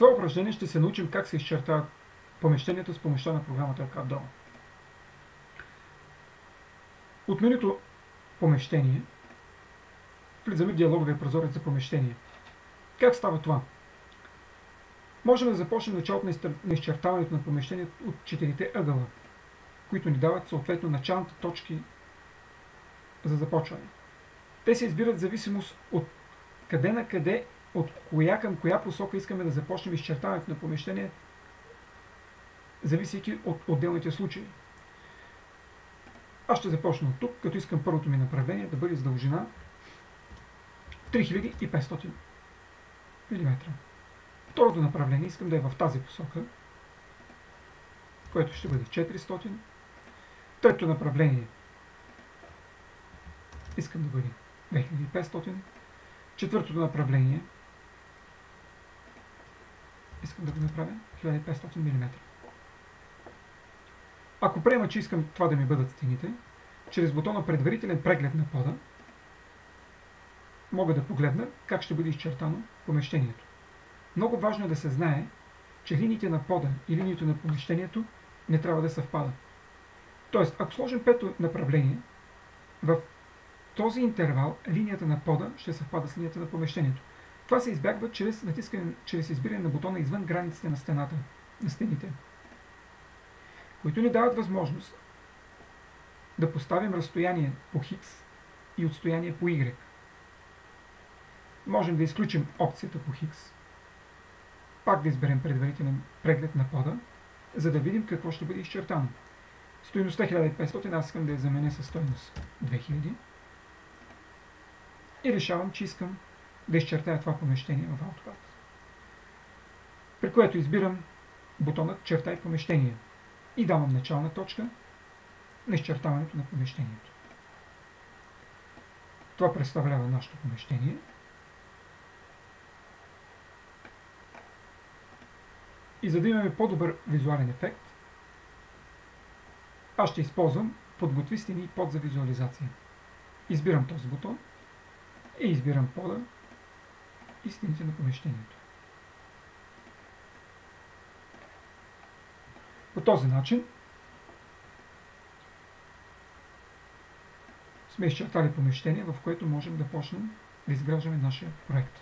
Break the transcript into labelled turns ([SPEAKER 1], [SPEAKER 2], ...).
[SPEAKER 1] това упражнение ще се научим как се изчертават помещенията с помощта на програмата CAD-DAW. От менюто Помещение влизаме в диалоговия прозорец за помещение. Как става това? Можем да започнем началото на изчертаването на помещението от 4-те ъгъла, които ни дават съответно началните точки за започване. Те се избират в зависимост от къде на къде, от коя към коя посока искаме да започнем изчертаването на помещение, зависейки от отделните случаи. Аз ще започна от тук, като искам първото ми направление да бъде с дължина 3500 мм. Второто направление искам да е в тази посока, което ще бъде 400. Третото направление искам да бъде 2500. Четвъртото направление искам да го направя 1500 мм. Ако приема, че искам това да ми бъдат стените, чрез бутона Предварителен преглед на пода мога да погледна как ще бъде изчертано помещението. Много важно е да се знае, че линиите на пода и линиите на помещението не трябва да съвпадат. Тоест, ако сложим пето направление, в този интервал линията на пода ще съвпада с линията на помещението. Това се избягва чрез избиране на бутона извън границите на стената, на стените, които ни дават възможност да поставим разстояние по X и отстояние по Y. Можем да изключим опцията по X, пак да изберем предварителен преглед на пода, за да видим какво ще бъде изчертано. Стойността 1500 аз искам да я заменя със стойност 2000 и решавам, че искам да изчертая това помещение в AutoCAD. При което избирам бутонът Чертай помещение и давам начална точка на изчертаването на помещението. Това представлява нашето помещение. И за да имаме по-добър визуален ефект, аз ще използвам Подготви стени и под за визуализация. Избирам този бутон и избирам пода и стените на помещението. По този начин сме изчертали помещение, в което можем да почнем да изграждаме нашия проект.